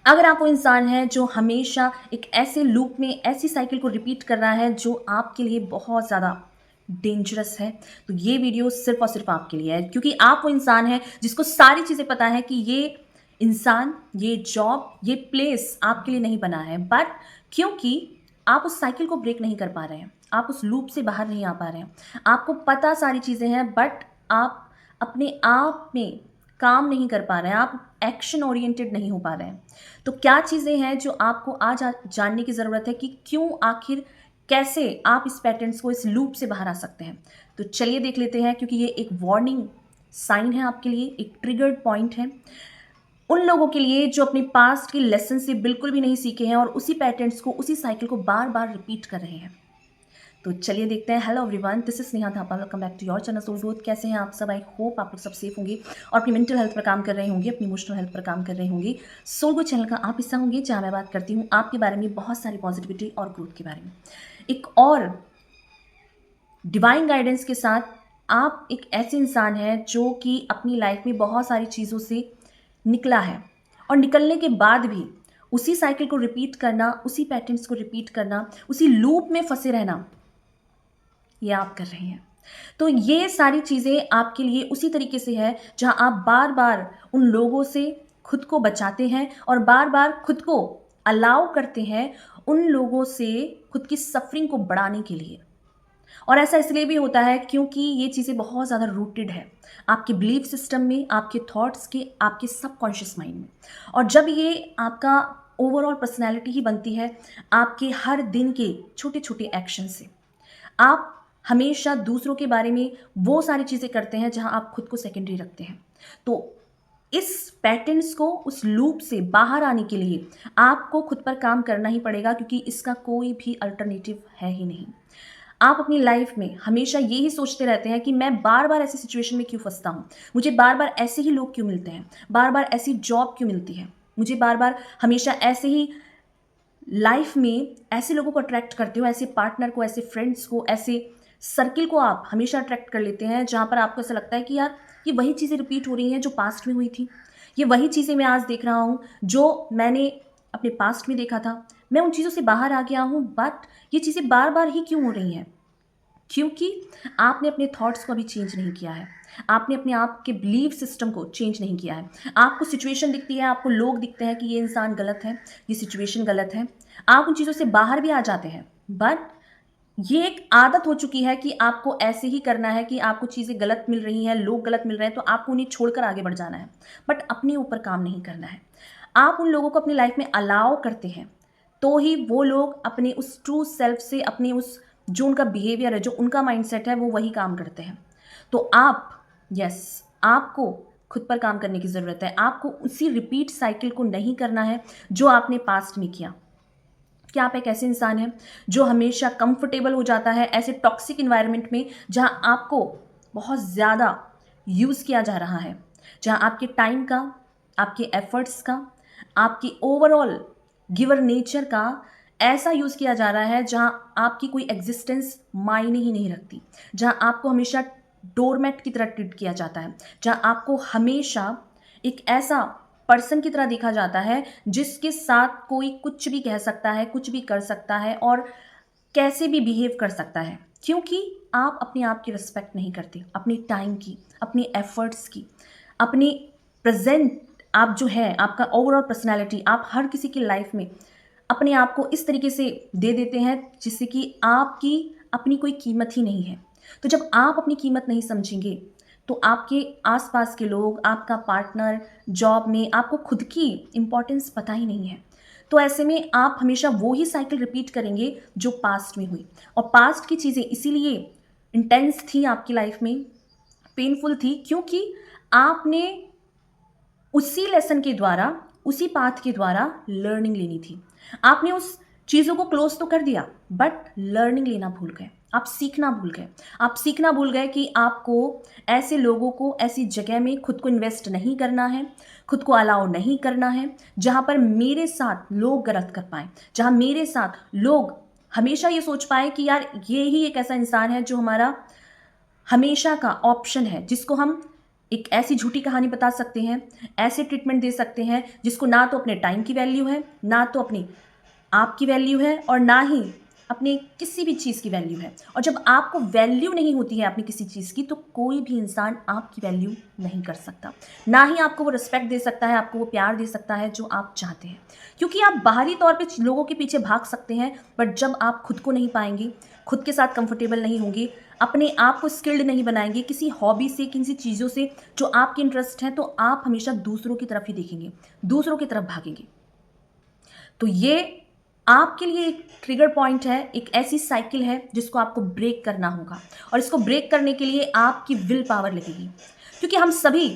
अगर आप वो इंसान हैं जो हमेशा एक ऐसे लूप में ऐसी साइकिल को रिपीट कर रहा है जो आपके लिए बहुत ज़्यादा डेंजरस है, तो ये वीडियो सिर्फ़ और सिर्फ़ आपके लिए है, क्योंकि आप वो इंसान हैं जिसको सारी चीज़ें पता है कि ये इंसान, ये जॉब, ये प्लेस आपके लिए नहीं बना है। बट क्योंकि आप उस साइकिल को ब्रेक नहीं कर पा रहे हैं, आप उस लूप से बाहर नहीं आ पा रहे हैं, आपको पता सारी चीज़ें हैं, बट आप अपने आप में काम नहीं कर पा रहे हैं, आप एक्शन ओरिएंटेड नहीं हो पा रहे हैं। तो क्या चीज़ें हैं जो आपको आज जानने की ज़रूरत है कि क्यों, आखिर कैसे आप इस पैटर्न्स को, इस लूप से बाहर आ सकते हैं। तो चलिए देख लेते हैं, क्योंकि ये एक वार्निंग साइन है आपके लिए, एक ट्रिगर्ड पॉइंट है उन लोगों के लिए जो अपने पास्ट के लेसन से बिल्कुल भी नहीं सीखे हैं और उसी पैटर्न्स को, उसी साइकिल को बार बार रिपीट कर रहे हैं। तो चलिए देखते हैं। Hello everyone, this is Sneha Thapa, welcome back to your channel Soul Growth. कैसे हैं आप सब? आई होप आप लोग सब सेफ होंगे और अपनी मेंटल हेल्थ पर काम कर रहे होंगे, अपनी इमोशनल हेल्थ पर काम कर रहे होंगे। सोल ग्रोथ चैनल का आप हिस्सा होंगे जहाँ मैं बात करती हूँ आपके बारे में, बहुत सारी पॉजिटिविटी और ग्रोथ के बारे में, एक और डिवाइन गाइडेंस के साथ। आप एक ऐसे इंसान हैं जो कि अपनी लाइफ में बहुत सारी चीज़ों से निकला है और निकलने के बाद भी उसी साइकिल को रिपीट करना, उसी पैटर्न्स को रिपीट करना, उसी लूप में फंसे रहना, ये आप कर रहे हैं। तो ये सारी चीज़ें आपके लिए उसी तरीके से है जहां आप बार बार उन लोगों से खुद को बचाते हैं और बार बार खुद को अलाउ करते हैं उन लोगों से खुद की सफरिंग को बढ़ाने के लिए। और ऐसा इसलिए भी होता है क्योंकि ये चीज़ें बहुत ज़्यादा रूटेड है आपके बिलीफ सिस्टम में, आपके थॉट्स के, आपके सबकॉन्शियस माइंड में। और जब ये आपका ओवरऑल पर्सनैलिटी ही बनती है आपके हर दिन के छोटे छोटे एक्शन से, आप हमेशा दूसरों के बारे में वो सारी चीज़ें करते हैं जहां आप खुद को सेकेंडरी रखते हैं। तो इस पैटर्न्स को, उस लूप से बाहर आने के लिए आपको खुद पर काम करना ही पड़ेगा, क्योंकि इसका कोई भी अल्टरनेटिव है ही नहीं। आप अपनी लाइफ में हमेशा ये ही सोचते रहते हैं कि मैं बार बार ऐसी सिचुएशन में क्यों फंसता हूँ, मुझे बार बार ऐसे ही लोग क्यों मिलते हैं, बार बार ऐसी जॉब क्यों मिलती है, मुझे बार बार हमेशा ऐसे ही लाइफ में ऐसे लोगों को अट्रैक्ट करते हो, ऐसे पार्टनर को, ऐसे फ्रेंड्स को, ऐसे सर्किल को आप हमेशा अट्रैक्ट कर लेते हैं जहाँ पर आपको ऐसा लगता है कि यार ये वही चीज़ें रिपीट हो रही हैं जो पास्ट में हुई थी, ये वही चीज़ें मैं आज देख रहा हूँ जो मैंने अपने पास्ट में देखा था। मैं उन चीज़ों से बाहर आ गया हूँ, बट ये चीज़ें बार बार ही क्यों हो रही हैं? क्योंकि आपने अपने थॉट्स को अभी चेंज नहीं किया है, आपने अपने आप के बिलीव सिस्टम को चेंज नहीं किया है। आपको सिचुएशन दिखती है, आपको लोग दिखते हैं कि ये इंसान गलत है, ये सिचुएशन गलत है, आप उन चीज़ों से बाहर भी आ जाते हैं। बट ये एक आदत हो चुकी है कि आपको ऐसे ही करना है कि आपको चीज़ें गलत मिल रही हैं, लोग गलत मिल रहे हैं, तो आपको उन्हें छोड़कर आगे बढ़ जाना है, बट अपने ऊपर काम नहीं करना है। आप उन लोगों को अपनी लाइफ में अलाउ करते हैं तो ही वो लोग अपने उस ट्रू सेल्फ से, अपने उस जो उनका बिहेवियर है, जो उनका माइंडसेट है, वो वही काम करते हैं। तो आप, यस, आपको खुद पर काम करने की ज़रूरत है। आपको उसी रिपीट साइकिल को नहीं करना है जो आपने पास्ट में किया। क्या आप एक ऐसे इंसान हैं जो हमेशा कंफर्टेबल हो जाता है ऐसे टॉक्सिक इन्वायरमेंट में जहां आपको बहुत ज़्यादा यूज़ किया जा रहा है, जहां आपके टाइम का, आपके एफर्ट्स का, आपकी ओवरऑल गिवर नेचर का ऐसा यूज़ किया जा रहा है जहां आपकी कोई एग्जिस्टेंस मायने ही नहीं रखती, जहां आपको हमेशा डोरमैट की तरह ट्रीट किया जाता है, जहां आपको हमेशा एक ऐसा पर्सन की तरह देखा जाता है जिसके साथ कोई कुछ भी कह सकता है, कुछ भी कर सकता है और कैसे भी बिहेव कर सकता है, क्योंकि आप अपने आप की रिस्पेक्ट नहीं करते, अपने टाइम की, अपने एफर्ट्स की, अपनी प्रेजेंट, आप जो है आपका ओवरऑल पर्सनैलिटी, आप हर किसी की लाइफ में अपने आप को इस तरीके से दे देते हैं जिससे कि आपकी अपनी कोई कीमत ही नहीं है। तो जब आप अपनी कीमत नहीं समझेंगे तो आपके आसपास के लोग, आपका पार्टनर, जॉब में आपको खुद की इम्पोर्टेंस पता ही नहीं है। तो ऐसे में आप हमेशा वो ही साइकिल रिपीट करेंगे जो पास्ट में हुई। और पास्ट की चीज़ें इसीलिए इंटेंस थी आपकी लाइफ में, पेनफुल थी, क्योंकि आपने उसी लेसन के द्वारा, उसी पाथ के द्वारा लर्निंग लेनी थी। आपने उस चीज़ों को क्लोज तो कर दिया, बट लर्निंग लेना भूल गए, आप सीखना भूल गए। आप सीखना भूल गए कि आपको ऐसे लोगों को, ऐसी जगह में खुद को इन्वेस्ट नहीं करना है, खुद को अलाउ नहीं करना है जहाँ पर मेरे साथ लोग गलत कर पाएँ, जहाँ मेरे साथ लोग हमेशा ये सोच पाए कि यार ये ही एक ऐसा इंसान है जो हमारा हमेशा का ऑप्शन है, जिसको हम एक ऐसी झूठी कहानी बता सकते हैं, ऐसे ट्रीटमेंट दे सकते हैं जिसको ना तो अपने टाइम की वैल्यू है, ना तो अपनी आपकी वैल्यू है और ना ही अपने किसी भी चीज़ की वैल्यू है। और जब आपको वैल्यू नहीं होती है अपनी किसी चीज़ की, तो कोई भी इंसान आपकी वैल्यू नहीं कर सकता। ना ही आपको वो रिस्पेक्ट दे सकता है, आपको वो प्यार दे सकता है जो आप चाहते हैं। क्योंकि आप बाहरी तौर पे लोगों के पीछे भाग सकते हैं, बट जब आप खुद को नहीं पाएंगे, खुद के साथ कंफर्टेबल नहीं होंगे, अपने आप को स्किल्ड नहीं बनाएंगे किसी हॉबी से, किसी चीज़ों से जो आपके इंटरेस्ट हैं, तो आप हमेशा दूसरों की तरफ ही देखेंगे, दूसरों की तरफ भागेंगे। तो ये आपके लिए एक ट्रिगर पॉइंट है, एक ऐसी साइकिल है जिसको आपको ब्रेक करना होगा। और इसको ब्रेक करने के लिए आपकी विल पावर लगेगी, क्योंकि हम सभी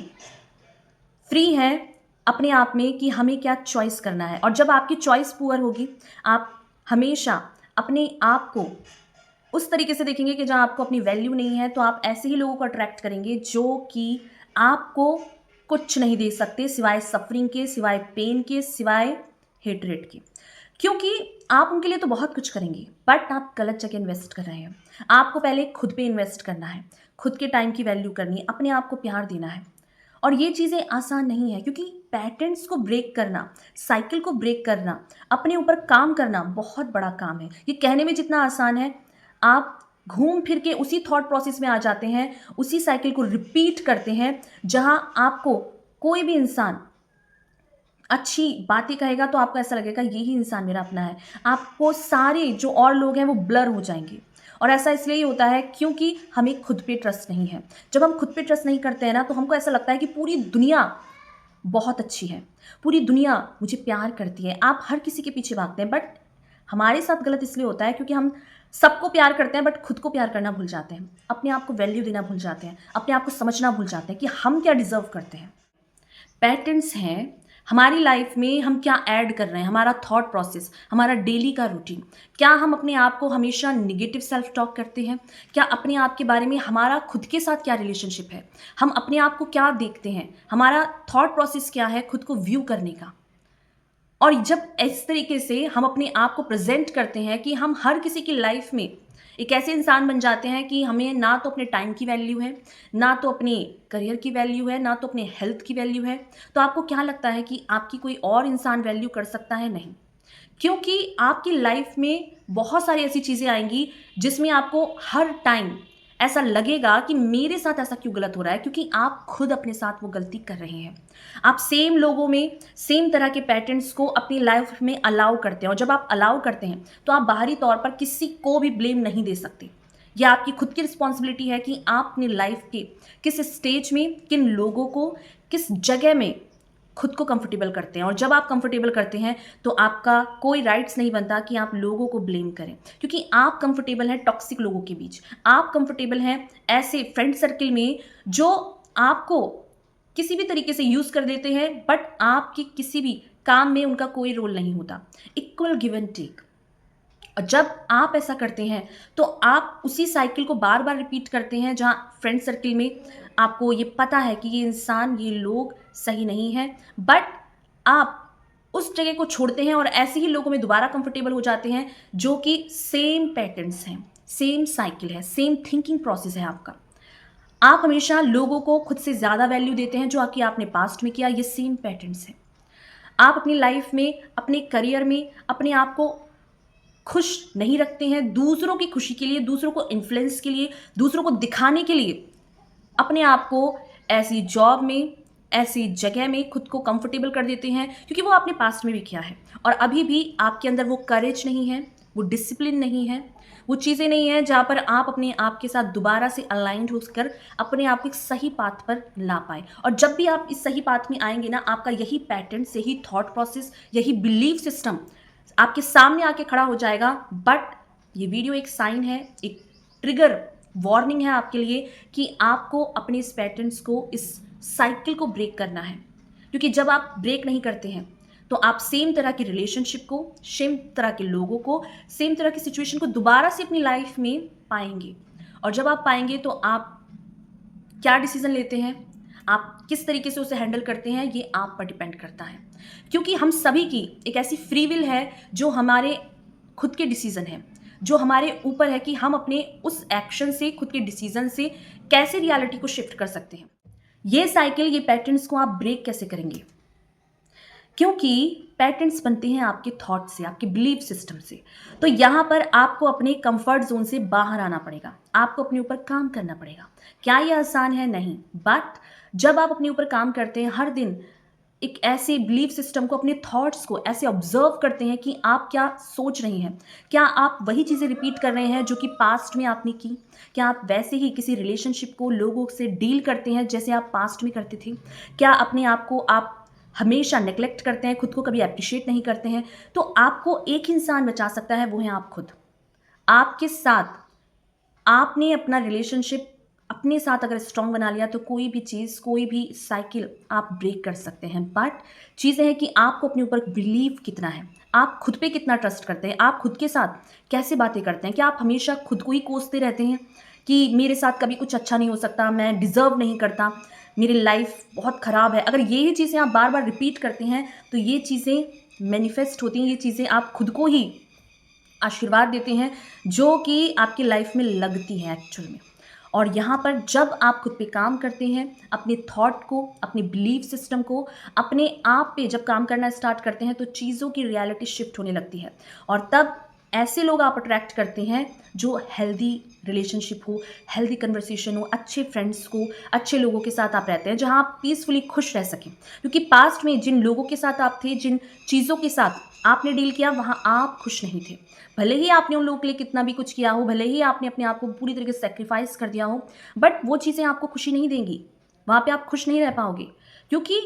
फ्री हैं अपने आप में कि हमें क्या चॉइस करना है। और जब आपकी चॉइस पुअर होगी, आप हमेशा अपने आप को उस तरीके से देखेंगे कि जहाँ आपको अपनी वैल्यू नहीं है, तो आप ऐसे ही लोगों को अट्रैक्ट करेंगे जो कि आपको कुछ नहीं दे सकते सिवाय सफरिंग के, सिवाय पेन के, सिवाय हेटरेट के। क्योंकि आप उनके लिए तो बहुत कुछ करेंगे, बट आप गलत जगह इन्वेस्ट कर रहे हैं। आपको पहले खुद पे इन्वेस्ट करना है, खुद के टाइम की वैल्यू करनी है, अपने आप को प्यार देना है। और ये चीज़ें आसान नहीं है, क्योंकि पैटर्न्स को ब्रेक करना, साइकिल को ब्रेक करना, अपने ऊपर काम करना बहुत बड़ा काम है। ये कहने में जितना आसान है, आप घूम फिर के उसी थॉट प्रोसेस में आ जाते हैं, उसी साइकिल को रिपीट करते हैं, जहां आपको कोई भी इंसान अच्छी बातें कहेगा तो आपको ऐसा लगेगा यही इंसान मेरा अपना है। आपको सारे जो और लोग हैं वो ब्लर हो जाएंगे। और ऐसा इसलिए ही होता है क्योंकि हमें खुद पे ट्रस्ट नहीं है। जब हम खुद पे ट्रस्ट नहीं करते हैं ना, तो हमको ऐसा लगता है कि पूरी दुनिया बहुत अच्छी है, पूरी दुनिया मुझे प्यार करती है। आप हर किसी के पीछे भागते हैं, बट हमारे साथ गलत इसलिए होता है क्योंकि हम सबको प्यार करते हैं, बट खुद को प्यार करना भूल जाते हैं, अपने आप को वैल्यू देना भूल जाते हैं, अपने आप को समझना भूल जाते हैं कि हम क्या डिजर्व करते हैं। पैटर्न्स हैं हमारी लाइफ में, हम क्या ऐड कर रहे हैं, हमारा थॉट प्रोसेस, हमारा डेली का रूटीन। क्या हम अपने आप को हमेशा निगेटिव सेल्फ टॉक करते हैं? क्या अपने आप के बारे में हमारा खुद के साथ क्या रिलेशनशिप है? हम अपने आप को क्या देखते हैं? हमारा थॉट प्रोसेस क्या है खुद को व्यू करने का? और जब इस तरीके से हम अपने आप को प्रेजेंट करते हैं कि हम हर किसी की लाइफ में एक ऐसे इंसान बन जाते हैं कि हमें ना तो अपने टाइम की वैल्यू है, ना तो अपने करियर की वैल्यू है, ना तो अपने हेल्थ की वैल्यू है, तो आपको क्या लगता है कि आपकी कोई और इंसान वैल्यू कर सकता है? नहीं। क्योंकि आपकी लाइफ में बहुत सारी ऐसी चीज़ें आएंगी जिसमें आपको हर टाइम ऐसा लगेगा कि मेरे साथ ऐसा क्यों गलत हो रहा है, क्योंकि आप खुद अपने साथ वो गलती कर रहे हैं। आप सेम लोगों में सेम तरह के पैटर्न्स को अपनी लाइफ में अलाउ करते हैं, और जब आप अलाउ करते हैं तो आप बाहरी तौर पर किसी को भी ब्लेम नहीं दे सकते। यह आपकी खुद की रिस्पॉन्सिबिलिटी है कि आप अपनी लाइफ के किस स्टेज में, किन लोगों को, किस जगह में खुद को कंफर्टेबल करते हैं। और जब आप कंफर्टेबल करते हैं तो आपका कोई राइट्स नहीं बनता कि आप लोगों को ब्लेम करें, क्योंकि आप कंफर्टेबल हैं टॉक्सिक लोगों के बीच, आप कंफर्टेबल हैं ऐसे फ्रेंड सर्किल में जो आपको किसी भी तरीके से यूज कर देते हैं, बट आपके किसी भी काम में उनका कोई रोल नहीं होता। Equal give and take. और जब आप ऐसा करते हैं तो आप उसी साइकिल को बार बार रिपीट करते हैं, जहां फ्रेंड सर्किल में आपको ये पता है कि ये इंसान, ये लोग सही नहीं है, बट आप उस जगह को छोड़ते हैं और ऐसे ही लोगों में दोबारा कंफर्टेबल हो जाते हैं जो कि सेम पैटर्न्स हैं, सेम साइकिल है, सेम थिंकिंग प्रोसेस है आपका। आप हमेशा लोगों को खुद से ज़्यादा वैल्यू देते हैं जो कि आपने पास्ट में किया। ये सेम पैटर्न्स है। आप अपनी लाइफ में, अपने करियर में अपने आप को खुश नहीं रखते हैं, दूसरों की खुशी के लिए, दूसरों को इन्फ्लुएंस के लिए, दूसरों को दिखाने के लिए अपने आप को ऐसी जॉब में, ऐसी जगह में खुद को कंफर्टेबल कर देते हैं, क्योंकि वो आपने पास्ट में भी किया है। और अभी भी आपके अंदर वो करेज नहीं है, वो डिसिप्लिन नहीं है, वो चीज़ें नहीं है जहाँ पर आप अपने आप के साथ दोबारा से अलाइंड होकर अपने आप को एक सही पाथ पर ला पाए। और जब भी आप इस सही पाथ में आएंगे ना, आपका यही पैटर्न, यही थॉट प्रोसेस, यही बिलीफ सिस्टम आपके सामने आके खड़ा हो जाएगा। बट ये वीडियो एक साइन है, एक ट्रिगर वार्निंग है आपके लिए कि आपको अपने इस पैटर्न्स को, इस साइकिल को ब्रेक करना है। क्योंकि जब आप ब्रेक नहीं करते हैं तो आप सेम तरह की रिलेशनशिप को, सेम तरह के लोगों को, सेम तरह की सिचुएशन को दोबारा से अपनी लाइफ में पाएंगे। और जब आप पाएंगे तो आप क्या डिसीजन लेते हैं, आप किस तरीके से उसे हैंडल करते हैं, ये आप पर डिपेंड करता है। क्योंकि हम सभी की एक ऐसी फ्री विल है जो हमारे खुद के डिसीजन है, जो हमारे ऊपर है कि हम अपने उस एक्शन से, खुद के डिसीजन से कैसे रियलिटी को शिफ्ट कर सकते हैं। ये साइकिल, ये पैटर्न्स को आप ब्रेक कैसे करेंगे? क्योंकि पैटर्न्स बनते हैं आपके थॉट से, आपके बिलीफ सिस्टम से। तो यहाँ पर आपको अपने कंफर्ट ज़ोन से बाहर आना पड़ेगा, आपको अपने ऊपर काम करना पड़ेगा। क्या ये आसान है? नहीं। बट जब आप अपने ऊपर काम करते हैं, हर दिन एक ऐसे बिलीफ सिस्टम को, अपने थॉट्स को ऐसे ऑब्जर्व करते हैं कि आप क्या सोच रही हैं। क्या आप वही चीज़ें रिपीट कर रहे हैं जो कि पास्ट में आपने की? क्या आप वैसे ही किसी रिलेशनशिप को, लोगों से डील करते हैं जैसे आप पास्ट में करते थे? क्या अपने आप को आप हमेशा नेग्लेक्ट करते हैं, खुद को कभी एप्रिशिएट नहीं करते हैं? तो आपको एक ही इंसान बचा सकता है, वो है आप खुद। आपके साथ आपने अपना रिलेशनशिप अपने साथ अगर स्ट्रॉन्ग बना लिया तो कोई भी चीज़, कोई भी साइकिल आप ब्रेक कर सकते हैं। बट चीज़ें हैं कि आपको अपने ऊपर बिलीव कितना है, आप खुद पे कितना ट्रस्ट करते हैं, आप खुद के साथ कैसे बातें करते हैं। क्या आप हमेशा खुद को ही कोसते रहते हैं कि मेरे साथ कभी कुछ अच्छा नहीं हो सकता, मैं डिज़र्व नहीं करता, मेरी लाइफ बहुत ख़राब है? अगर यही चीज़ें आप बार बार रिपीट करते हैं तो ये चीज़ें मैनिफेस्ट होती हैं, ये चीज़ें आप खुद को ही आशीर्वाद देते हैं जो कि आपकी लाइफ में लगती है एक्चुअल में। और यहाँ पर जब आप खुद पे काम करते हैं, अपने थॉट को, अपने बिलीफ सिस्टम को, अपने आप पे जब काम करना स्टार्ट करते हैं तो चीज़ों की रियलिटी शिफ्ट होने लगती है। और तब ऐसे लोग आप अट्रैक्ट करते हैं जो हेल्दी रिलेशनशिप हो, हेल्दी कन्वर्सेशन हो, अच्छे फ्रेंड्स को, अच्छे लोगों के साथ आप रहते हैं जहाँ आप पीसफुली खुश रह सकें। क्योंकि पास्ट में जिन लोगों के साथ आप थे, जिन चीज़ों के साथ आपने डील किया, वहाँ आप खुश नहीं थे। भले ही आपने उन लोगों के लिए कितना भी कुछ किया हो, भले ही आपने अपने आप को पूरी तरीके से सैक्रिफाइस कर दिया हो, बट वो चीज़ें आपको खुशी नहीं देंगी। वहाँ पे आप खुश नहीं रह पाओगे क्योंकि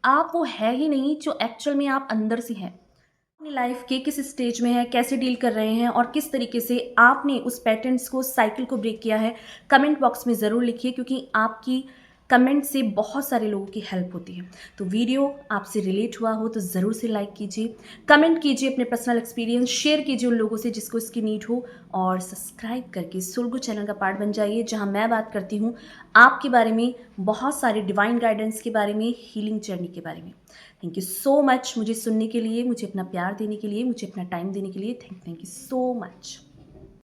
आप वो है ही नहीं जो एक्चुअल में आप अंदर से हैं। अपनी लाइफ के किस स्टेज में है, कैसे डील कर रहे हैं और किस तरीके से आपने उस पैटर्न्स को, साइकिल को ब्रेक किया है, कमेंट बॉक्स में ज़रूर लिखिए क्योंकि आपकी कमेंट से बहुत सारे लोगों की हेल्प होती है। तो वीडियो आपसे रिलेट हुआ हो तो ज़रूर से लाइक कीजिए, कमेंट कीजिए, अपने पर्सनल एक्सपीरियंस शेयर कीजिए उन लोगों से जिसको इसकी नीड हो, और सब्सक्राइब करके सुलगु चैनल का पार्ट बन जाइए जहाँ मैं बात करती हूँ आपके बारे में, बहुत सारे डिवाइन गाइडेंस के बारे में, हीलिंग जर्नी के बारे में। थैंक यू सो मच मुझे सुनने के लिए, मुझे अपना प्यार देने के लिए, मुझे अपना टाइम देने के लिए। Thank you so much.